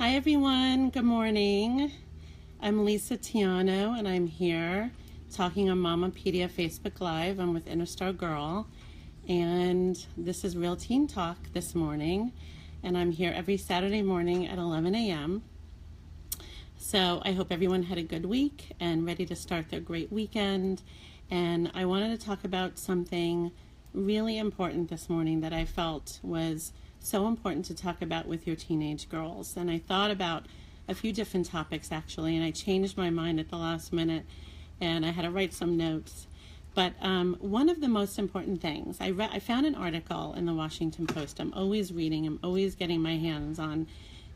Hi everyone, good morning. I'm Lisa Tiano and I'm here talking on Mamapedia Facebook Live. I'm with Inner Star Girl and this is Real Teen Talk this morning, and I'm here every Saturday morning at 11 a.m. So I hope everyone had a good week and ready to start their great weekend. And I wanted to talk about something really important this morning that I felt was so important to talk about with your teenage girls. And I thought about a few different topics actually, and I changed my mind at the last minute and I had to write some notes. But one of the most important things, I found an article in the Washington Post. I'm always reading, I'm always getting my hands on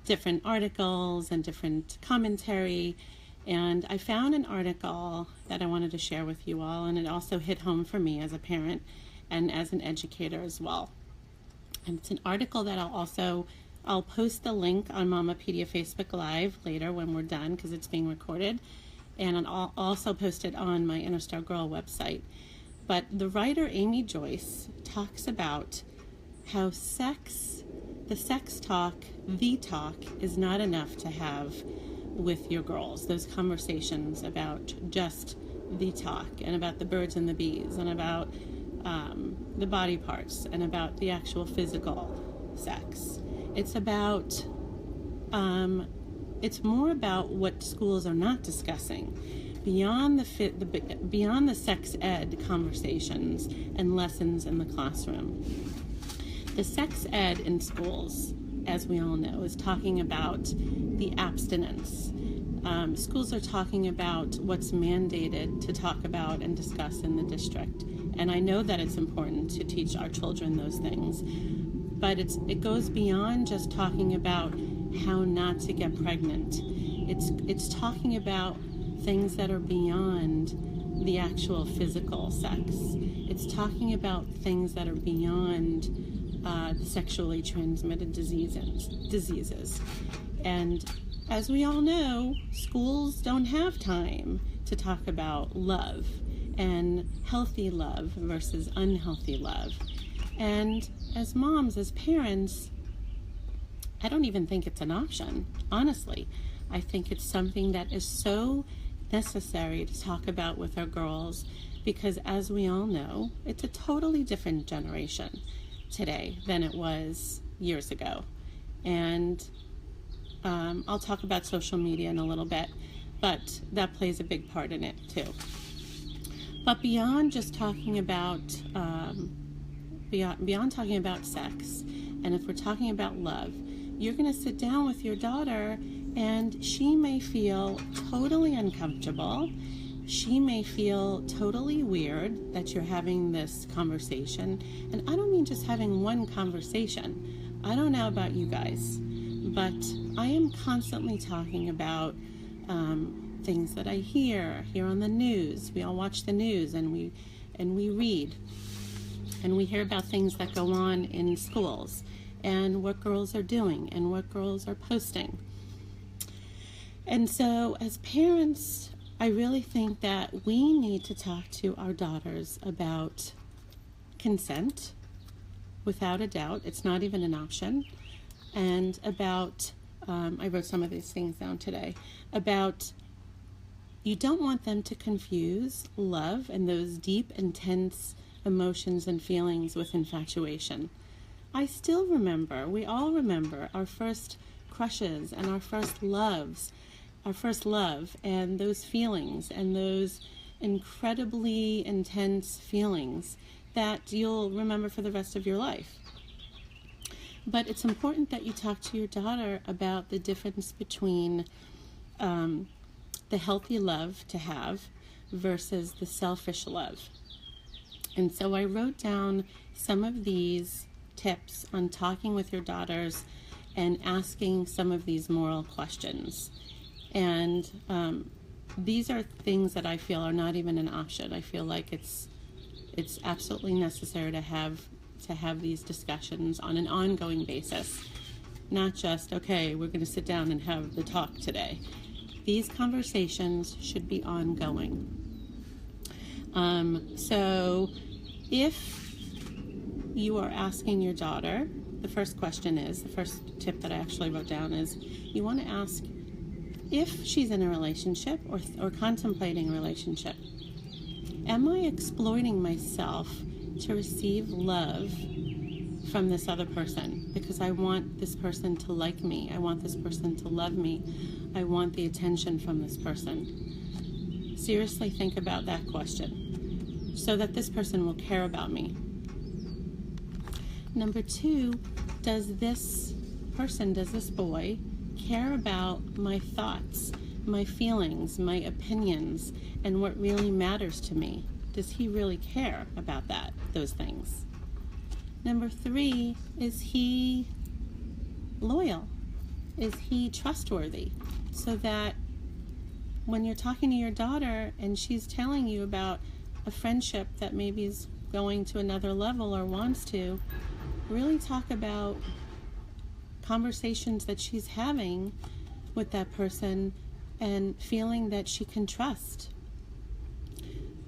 different articles and different commentary. And I found an article that I wanted to share with you all, and it also hit home for me as a parent and as an educator as well. And it's an article that I'll post the link on Mamapedia Facebook Live later when we're done, because it's being recorded. And I'll also post it on my Inner Star Girl website. But the writer Amy Joyce talks about how the sex talk is not enough to have with your girls. Those conversations about just the talk and about the birds and the bees and about the body parts and about the actual physical sex. It's about, it's more about what schools are not discussing beyond the sex ed conversations and lessons in the classroom. The sex ed in schools, as we all know, is talking about the abstinence. Schools are talking about what's mandated to talk about and discuss in the district. And I know that it's important to teach our children those things, but it goes beyond just talking about how not to get pregnant. It's talking about things that are beyond the actual physical sex. It's talking about things that are beyond the sexually transmitted diseases. And as we all know, schools don't have time to talk about love and healthy love versus unhealthy love. And as moms, as parents, I don't even think it's an option, honestly. I think it's something that is so necessary to talk about with our girls, because as we all know, it's a totally different generation today than it was years ago. And I'll talk about social media in a little bit, but that plays a big part in it too. But beyond just talking about beyond talking about sex, and if we're talking about love, you're going to sit down with your daughter and she may feel totally uncomfortable. She may feel totally weird that you're having this conversation. And I don't mean just having one conversation. I don't know about you guys, but I am constantly talking about things that I hear on the news. We all watch the news and we read and we hear about things that go on in schools and what girls are doing and what girls are posting. And so as parents, I really think that we need to talk to our daughters about consent, without a doubt. It's not even an option. And about, I wrote some of these things down today, about you don't want them to confuse love and those deep, intense emotions and feelings with infatuation. I still remember, we all remember our first crushes and our first love and those feelings and those incredibly intense feelings that you'll remember for the rest of your life. But it's important that you talk to your daughter about the difference between the healthy love to have versus the selfish love. And so I wrote down some of these tips on talking with your daughters and asking some of these moral questions. And these are things that I feel are not even an option. I feel like it's absolutely necessary to have these discussions on an ongoing basis. Not just, okay, we're going to sit down and have the talk today. These conversations should be ongoing. So if you are asking your daughter the first question is, the first tip that I actually wrote down is, you want to ask if she's in a relationship or contemplating a relationship. Am I exploiting myself to receive love from this other person? Because I want this person to like me. I want this person to love me. I want the attention from this person. Seriously think about that question so that this person will care about me. Number 2, does this person, does this boy care about my thoughts, my feelings, my opinions, and what really matters to me? Does he really care about those things? Number 3, is he loyal? Is he trustworthy? So that when you're talking to your daughter and she's telling you about a friendship that maybe is going to another level or wants to, really talk about conversations that she's having with that person and feeling that she can trust.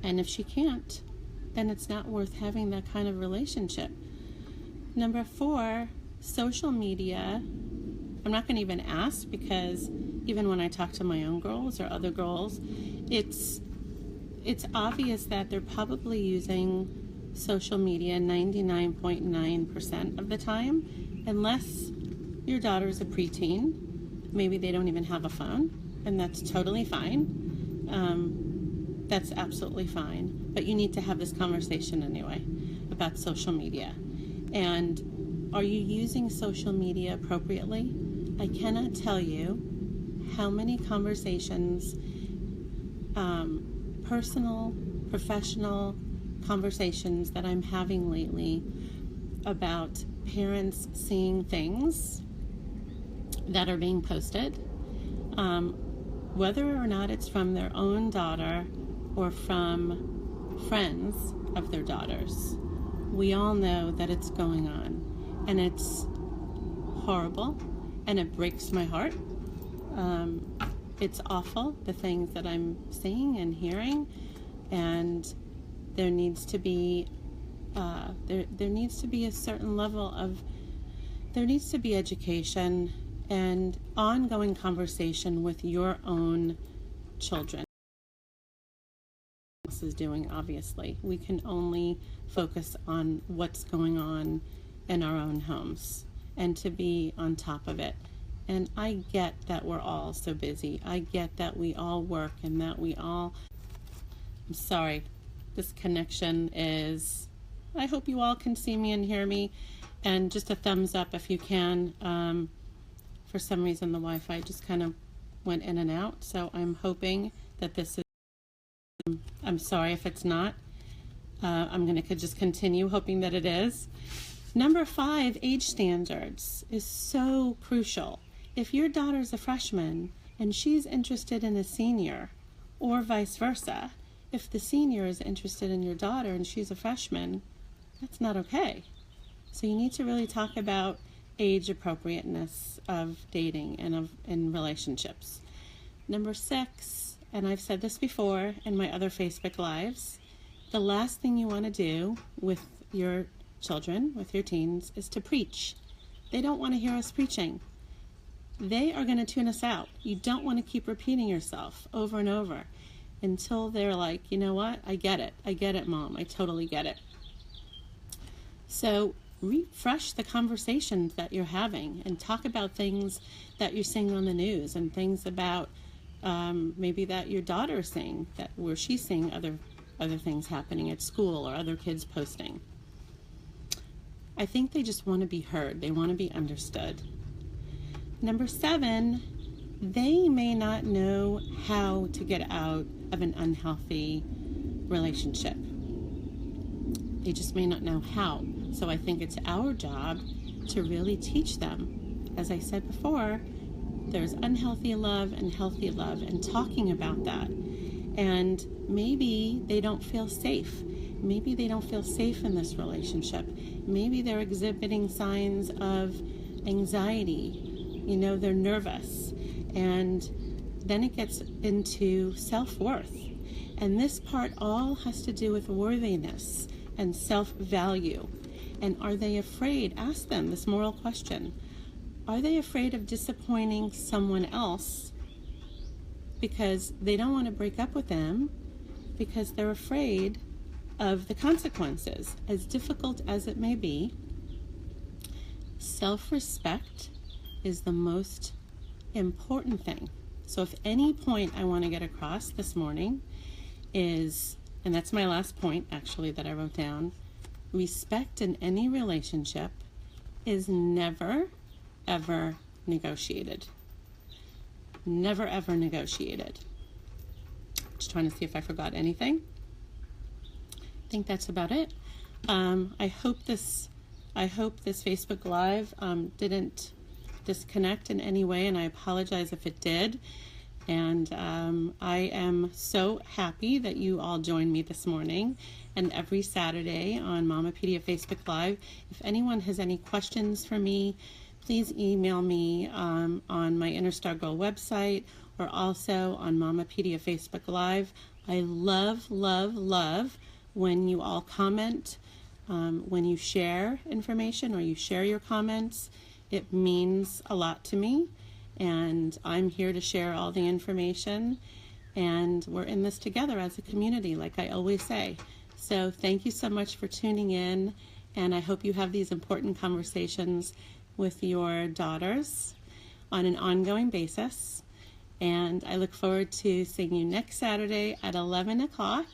And if she can't, then it's not worth having that kind of relationship. Number 4, social media. I'm not going to even ask, because even when I talk to my own girls or other girls, it's obvious that they're probably using social media 99.9% of the time, unless your daughter's a preteen. Maybe they don't even have a phone, and that's totally fine. That's absolutely fine. But you need to have this conversation anyway about social media. And are you using social media appropriately? I cannot tell you how many conversations, personal, professional conversations that I'm having lately about parents seeing things that are being posted, whether or not it's from their own daughter or from friends of their daughters. We all know that it's going on, and it's horrible, and it breaks my heart. It's awful, the things that I'm seeing and hearing, and there needs to be there needs to be a certain level of, there needs to be education and ongoing conversation with your own children. What else is doing, obviously. We can only focus on what's going on in our own homes and to be on top of it. And I get that we're all so busy. I get that we all work and that we all, I'm sorry, this connection is, I hope you all can see me and hear me, and just a thumbs up if you can. For some reason the Wi-Fi just kind of went in and out, so I'm hoping that this is, I'm sorry if it's not. I'm going to just continue hoping that it is. Number 5, age standards is so crucial. If your daughter's a freshman and she's interested in a senior, or vice versa, if the senior is interested in your daughter and she's a freshman, that's not okay. So you need to really talk about age appropriateness of dating and in relationships. Number 6, and I've said this before in my other Facebook Lives, the last thing you want to do with your children, with your teens, is to preach. They don't want to hear us preaching. They are going to tune us out. You don't want to keep repeating yourself over and over until they're like, you know what, I get it, Mom, I totally get it. So refresh the conversations that you're having and talk about things that you're seeing on the news and things about maybe that your daughter is seeing, that where she's seeing other things happening at school or other kids posting. I think they just want to be heard. They want to be understood. Number 7, they may not know how to get out of an unhealthy relationship. They just may not know how. So I think it's our job to really teach them. As I said before, there's unhealthy love and healthy love, and talking about that. And maybe they don't feel safe. Maybe they don't feel safe in this relationship. Maybe they're exhibiting signs of anxiety. You know, they're nervous. And then it gets into self-worth. And this part all has to do with worthiness and self-value. And are they afraid? Ask them this moral question. Are they afraid of disappointing someone else because they don't want to break up with them because they're afraid of the consequences? As difficult as it may be, self-respect is the most important thing. So if any point I want to get across this morning is, and that's my last point actually that I wrote down, respect in any relationship is never, ever negotiated. Never, ever negotiated. Just trying to see if I forgot anything. I think that's about it. I hope this Facebook Live didn't disconnect in any way, and I apologize if it did. And I am so happy that you all joined me this morning and every Saturday on Mamapedia Facebook Live. If anyone has any questions for me, please email me on my Inner Star Girl website or also on Mamapedia Facebook Live. I love, love, love when you all comment, when you share information or you share your comments. It means a lot to me, and I'm here to share all the information, and we're in this together as a community, like I always say. So thank you so much for tuning in, and I hope you have these important conversations with your daughters on an ongoing basis. And I look forward to seeing you next Saturday at 11 o'clock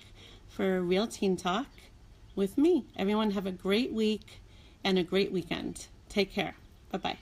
for Real Teen Talk with me. Everyone have a great week and a great weekend. Take care. Bye-bye.